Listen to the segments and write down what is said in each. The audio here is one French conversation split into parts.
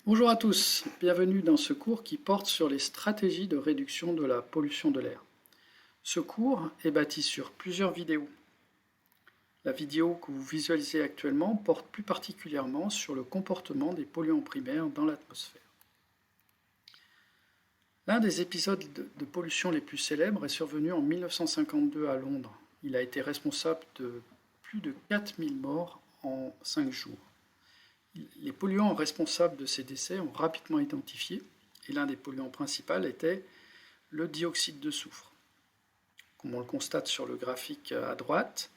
Bonjour à tous, bienvenue dans ce cours qui porte sur les stratégies de réduction de la pollution de l'air. Ce cours est bâti sur plusieurs vidéos. La vidéo que vous visualisez actuellement porte plus particulièrement sur le comportement des polluants primaires dans l'atmosphère. L'un des épisodes de pollution les plus célèbres est survenu en 1952 à Londres. Il a été responsable de plus de 4000 morts en 5 jours. Les polluants responsables de ces décès ont rapidement identifié, et l'un des polluants principaux était le dioxyde de soufre. Comme on le constate sur le graphique à droite,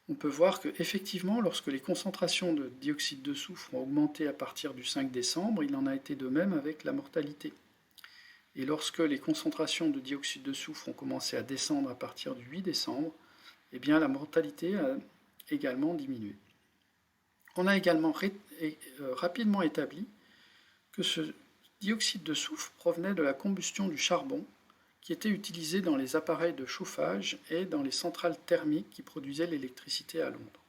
on peut voir que effectivement, lorsque les concentrations de dioxyde de soufre ont augmenté à partir du 5 décembre, il en a été de même avec la mortalité. Et lorsque les concentrations de dioxyde de soufre ont commencé à descendre à partir du 8 décembre, eh bien la mortalité a également diminué. On a également rapidement établi que ce dioxyde de soufre provenait de la combustion du charbon qui était utilisé dans les appareils de chauffage et dans les centrales thermiques qui produisaient l'électricité à Londres.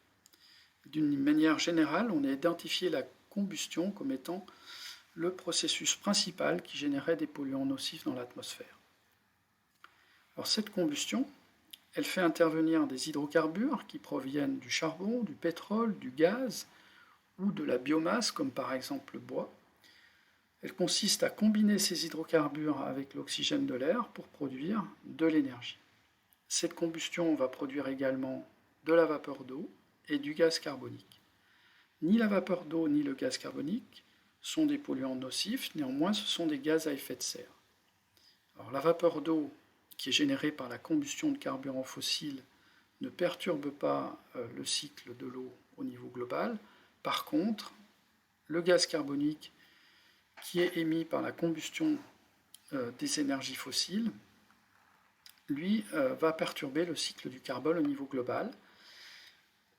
D'une manière générale, on a identifié la combustion comme étant le processus principal qui générait des polluants nocifs dans l'atmosphère. Alors cette combustion, elle fait intervenir des hydrocarbures qui proviennent du charbon, du pétrole, du gaz ou de la biomasse, comme par exemple le bois. Elle consiste à combiner ces hydrocarbures avec l'oxygène de l'air pour produire de l'énergie. Cette combustion va produire également de la vapeur d'eau et du gaz carbonique. Ni la vapeur d'eau ni le gaz carbonique sont des polluants nocifs, néanmoins ce sont des gaz à effet de serre. Alors la vapeur d'eau qui est générée par la combustion de carburants fossiles ne perturbe pas le cycle de l'eau au niveau global. Par contre, le gaz carbonique qui est émis par la combustion des énergies fossiles, lui, va perturber le cycle du carbone au niveau global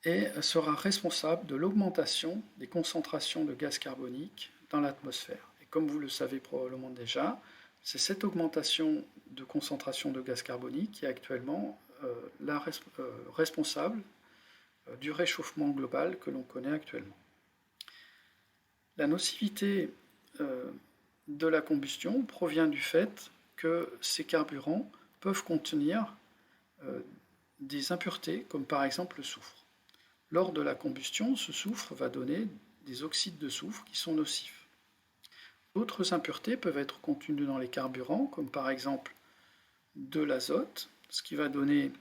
et sera responsable de l'augmentation des concentrations de gaz carbonique dans l'atmosphère. Et comme vous le savez probablement déjà, c'est cette augmentation de concentration de gaz carbonique qui est actuellement responsable du réchauffement global que l'on connaît actuellement. La nocivité de la combustion provient du fait que ces carburants peuvent contenir des impuretés, comme par exemple le soufre. Lors de la combustion, ce soufre va donner des oxydes de soufre qui sont nocifs. D'autres impuretés peuvent être contenues dans les carburants, comme par exemple de l'azote, ce qui va donner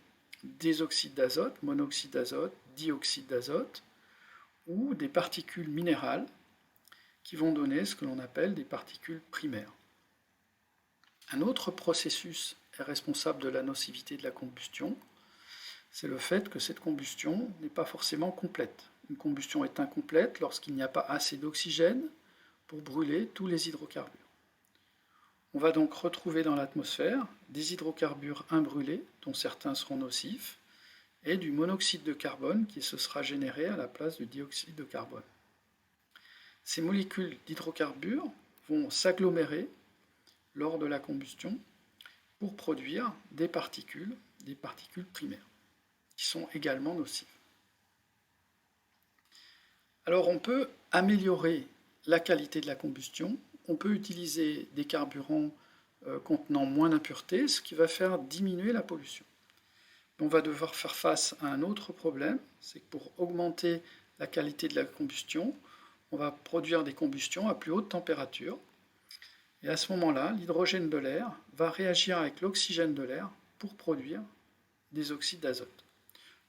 des oxydes d'azote, monoxyde d'azote, dioxyde d'azote, ou des particules minérales qui vont donner ce que l'on appelle des particules primaires. Un autre processus est responsable de la nocivité de la combustion, c'est le fait que cette combustion n'est pas forcément complète. Une combustion est incomplète lorsqu'il n'y a pas assez d'oxygène pour brûler tous les hydrocarbures. On va donc retrouver dans l'atmosphère des hydrocarbures imbrûlés, dont certains seront nocifs, et du monoxyde de carbone qui se sera généré à la place du dioxyde de carbone. Ces molécules d'hydrocarbures vont s'agglomérer lors de la combustion pour produire des particules primaires, qui sont également nocives. Alors on peut améliorer la qualité de la combustion, on peut utiliser des carburants contenant moins d'impuretés, ce qui va faire diminuer la pollution. On va devoir faire face à un autre problème, c'est que pour augmenter la qualité de la combustion, on va produire des combustions à plus haute température. Et à ce moment-là, l'hydrogène de l'air va réagir avec l'oxygène de l'air pour produire des oxydes d'azote.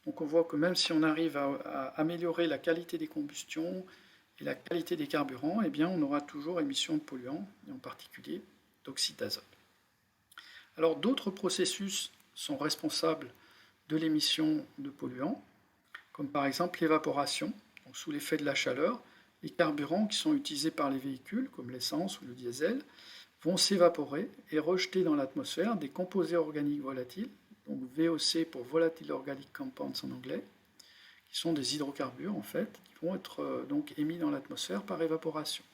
Donc on voit que même si on arrive à améliorer la qualité des combustions et la qualité des carburants, eh bien on aura toujours émission de polluants, et en particulier d'oxyde d'azote. Alors d'autres processus sont responsables de l'émission de polluants, comme par exemple l'évaporation. Donc sous l'effet de la chaleur, les carburants qui sont utilisés par les véhicules, comme l'essence ou le diesel, vont s'évaporer et rejeter dans l'atmosphère des composés organiques volatiles, donc VOC pour Volatile Organic Compounds en anglais, qui sont des hydrocarbures en fait, qui vont être donc émis dans l'atmosphère par évaporation.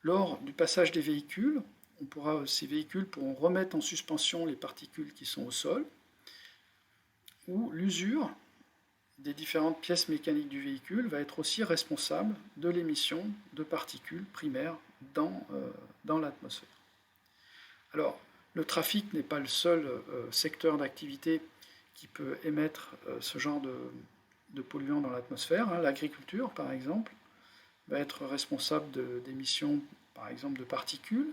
Lors du passage des véhicules, ces véhicules pourront remettre en suspension les particules qui sont au sol, ou l'usure des différentes pièces mécaniques du véhicule va être aussi responsable de l'émission de particules primaires dans l'atmosphère. Alors, le trafic n'est pas le seul secteur d'activité qui peut émettre ce genre de polluants dans l'atmosphère. L'agriculture, par exemple, va être responsable d'émissions, par exemple, de particules.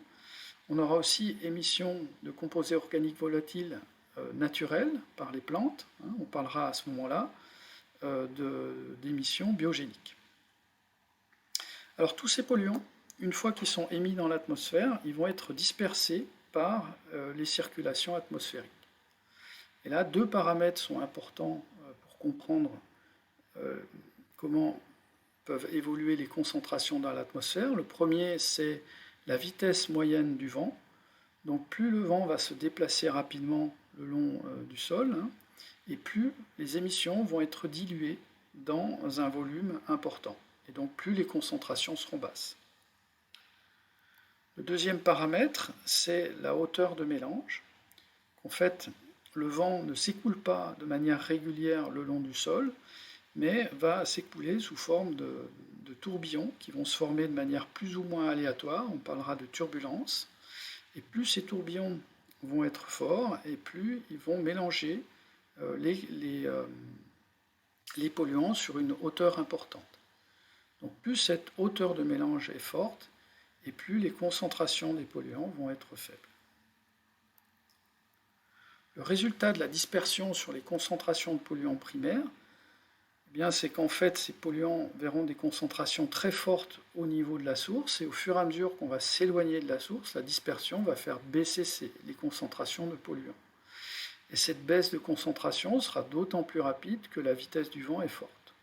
On aura aussi émissions de composés organiques volatiles naturels par les plantes. On parlera à ce moment-là d'émissions biogéniques. Alors tous ces polluants, une fois qu'ils sont émis dans l'atmosphère, ils vont être dispersés par les circulations atmosphériques. Et là, deux paramètres sont importants pour comprendre comment peuvent évoluer les concentrations dans l'atmosphère. Le premier, c'est la vitesse moyenne du vent. Donc plus le vent va se déplacer rapidement le long du sol, et plus les émissions vont être diluées dans un volume important. Et donc plus les concentrations seront basses. Le deuxième paramètre, c'est la hauteur de mélange. En fait, le vent ne s'écoule pas de manière régulière le long du sol, mais va s'écouler sous forme de tourbillons qui vont se former de manière plus ou moins aléatoire. On parlera de turbulence. Et plus ces tourbillons vont être forts, et plus ils vont mélanger les polluants sur une hauteur importante. Donc plus cette hauteur de mélange est forte, et plus les concentrations des polluants vont être faibles. Le résultat de la dispersion sur les concentrations de polluants primaires, c'est qu'en fait ces polluants verront des concentrations très fortes au niveau de la source, et au fur et à mesure qu'on va s'éloigner de la source, la dispersion va faire baisser les concentrations de polluants. Et cette baisse de concentration sera d'autant plus rapide que la vitesse du vent est forte.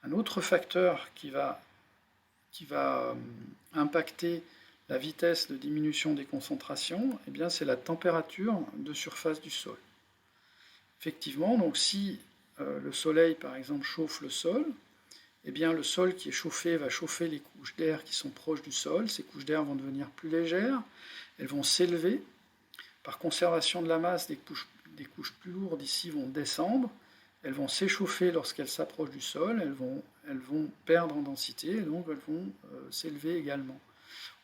Un autre facteur qui va impacter la vitesse de diminution des concentrations, c'est la température de surface du sol. Effectivement, donc si le soleil, par exemple, chauffe le sol, le sol qui est chauffé va chauffer les couches d'air qui sont proches du sol. Ces couches d'air vont devenir plus légères, elles vont s'élever. Par conservation de la masse, des couches plus lourdes ici vont descendre, elles vont s'échauffer lorsqu'elles s'approchent du sol, elles vont perdre en densité, et donc elles vont s'élever également.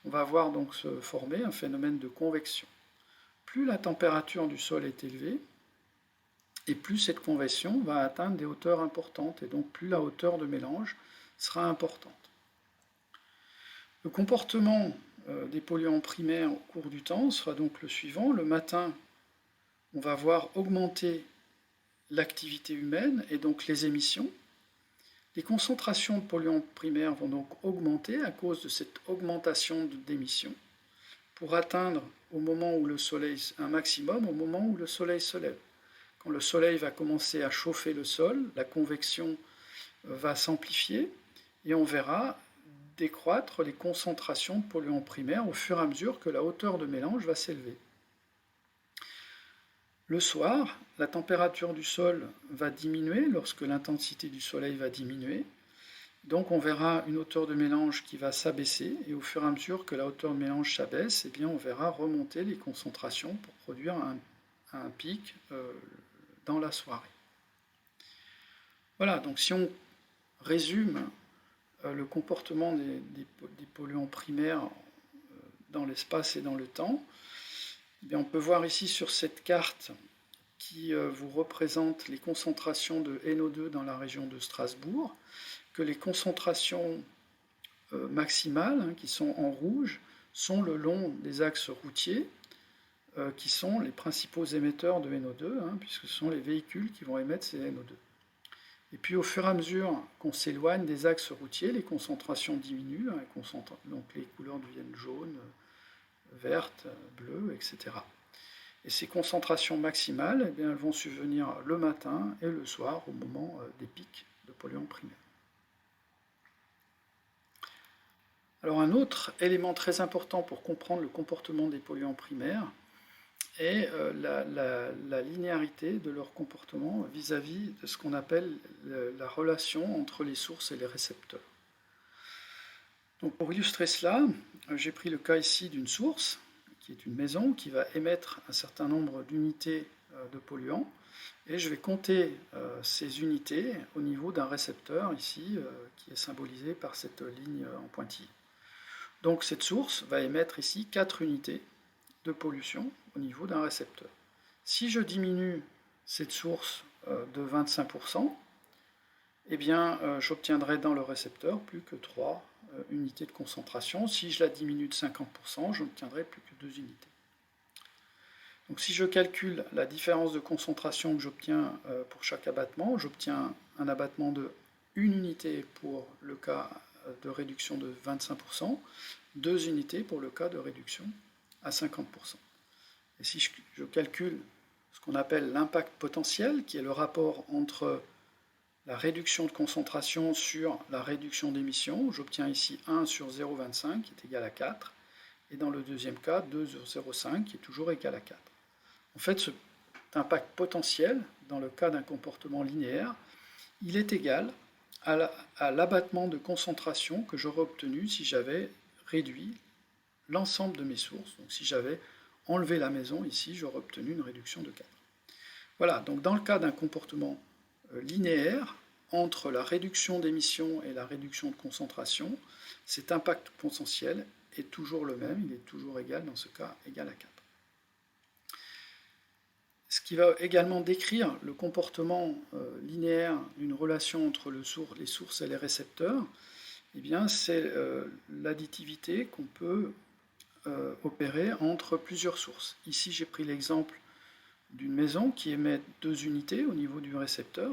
On va voir donc se former un phénomène de convection. Plus la température du sol est élevée, et plus cette convection va atteindre des hauteurs importantes, et donc plus la hauteur de mélange sera importante. Le comportement des polluants primaires au cours du temps sera donc le suivant. Le matin, on va voir augmenter l'activité humaine et donc les émissions. Les concentrations de polluants primaires vont donc augmenter à cause de cette augmentation d'émissions pour atteindre au moment où le soleil, un maximum au moment où le soleil se lève. Quand le soleil va commencer à chauffer le sol, la convection va s'amplifier et on verra décroître les concentrations de polluants primaires au fur et à mesure que la hauteur de mélange va s'élever. Le soir, la température du sol va diminuer lorsque l'intensité du soleil va diminuer. Donc on verra une hauteur de mélange qui va s'abaisser, et au fur et à mesure que la hauteur de mélange s'abaisse, on verra remonter les concentrations pour produire un pic dans la soirée. Voilà, donc si on résume le comportement des polluants primaires dans l'espace et dans le temps, on peut voir ici sur cette carte qui vous représente les concentrations de NO2 dans la région de Strasbourg, que les concentrations maximales, qui sont en rouge, sont le long des axes routiers, qui sont les principaux émetteurs de NO2, puisque ce sont les véhicules qui vont émettre ces NO2. Et puis au fur et à mesure qu'on s'éloigne des axes routiers, les concentrations diminuent, donc les couleurs deviennent jaunes, vertes, bleues, etc. Et ces concentrations maximales, elles vont survenir le matin et le soir au moment des pics de polluants primaires. Alors un autre élément très important pour comprendre le comportement des polluants primaires est la linéarité de leur comportement vis-à-vis de ce qu'on appelle la relation entre les sources et les récepteurs. Donc pour illustrer cela, j'ai pris le cas ici d'une source, qui est une maison, qui va émettre un certain nombre d'unités de polluants, et je vais compter ces unités au niveau d'un récepteur ici, qui est symbolisé par cette ligne en pointillé. Donc cette source va émettre ici 4 unités de pollution au niveau d'un récepteur. Si je diminue cette source de 25%, eh bien j'obtiendrai dans le récepteur plus que 3 unités de concentration. Si je la diminue de 50%, j'obtiendrai plus que 2 unités. Donc si je calcule la différence de concentration que j'obtiens pour chaque abattement, j'obtiens un abattement de 1 unité pour le cas de réduction de 25%, 2 unités pour le cas de réduction à 50%. Et si je calcule ce qu'on appelle l'impact potentiel, qui est le rapport entre la réduction de concentration sur la réduction d'émission, j'obtiens ici 1 sur 0,25 qui est égal à 4, et dans le deuxième cas, 2 sur 0,5 qui est toujours égal à 4. En fait, cet impact potentiel, dans le cas d'un comportement linéaire, il est égal à l'abattement de concentration que j'aurais obtenu si j'avais réduit l'ensemble de mes sources. Donc si j'avais enlevé la maison ici, j'aurais obtenu une réduction de 4. Voilà, donc dans le cas d'un comportement linéaire, entre la réduction d'émissions et la réduction de concentration, cet impact potentiel est toujours le même, il est toujours égal, dans ce cas, égal à 4. Ce qui va également décrire le comportement linéaire d'une relation entre les sources et les récepteurs, eh bien, c'est l'additivité qu'on peut opérer entre plusieurs sources. Ici, j'ai pris l'exemple d'une maison qui émet 2 unités au niveau du récepteur,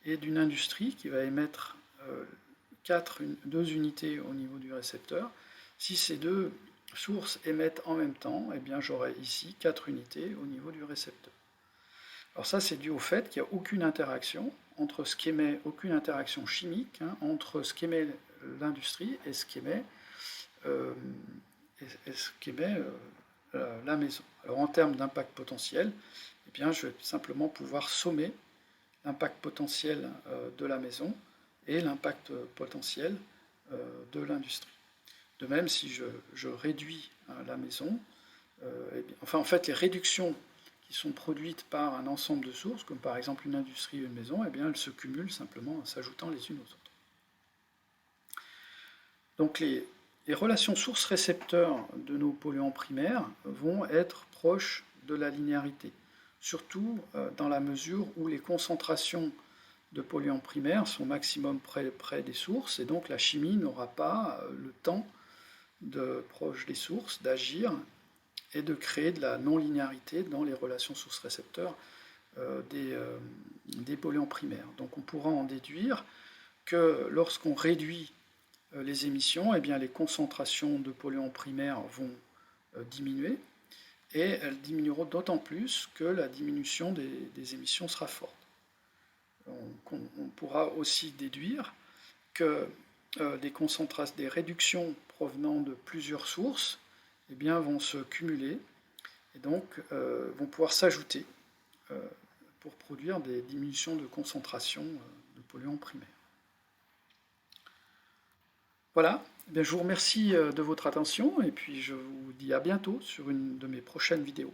et d'une industrie qui va émettre 2 unités au niveau du récepteur. Si ces deux sources émettent en même temps, eh bien j'aurai ici 4 unités au niveau du récepteur. Alors ça, c'est dû au fait qu'il n'y a aucune interaction entre ce qu'émet, aucune interaction chimique entre ce qu'émet l'industrie et ce qu'émet la maison. Alors en termes d'impact potentiel, eh bien, je vais simplement pouvoir sommer l'impact potentiel de la maison et l'impact potentiel de l'industrie. De même, si je réduis la maison, en fait, les réductions qui sont produites par un ensemble de sources, comme par exemple une industrie ou une maison, eh bien, elles se cumulent simplement en s'ajoutant les unes aux autres. Donc les relations source-récepteur de nos polluants primaires vont être proches de la linéarité, surtout dans la mesure où les concentrations de polluants primaires sont maximum près des sources, et donc la chimie n'aura pas le temps proche des sources d'agir et de créer de la non-linéarité dans les relations source-récepteur des polluants primaires. Donc on pourra en déduire que lorsqu'on réduit les émissions, eh bien les concentrations de polluants primaires vont diminuer, et elles diminueront d'autant plus que la diminution des émissions sera forte. On pourra aussi déduire que des réductions provenant de plusieurs sources eh bien, vont se cumuler et donc vont pouvoir s'ajouter pour produire des diminutions de concentration de polluants primaires. Voilà, eh bien, je vous remercie de votre attention et puis je vous dis à bientôt sur une de mes prochaines vidéos.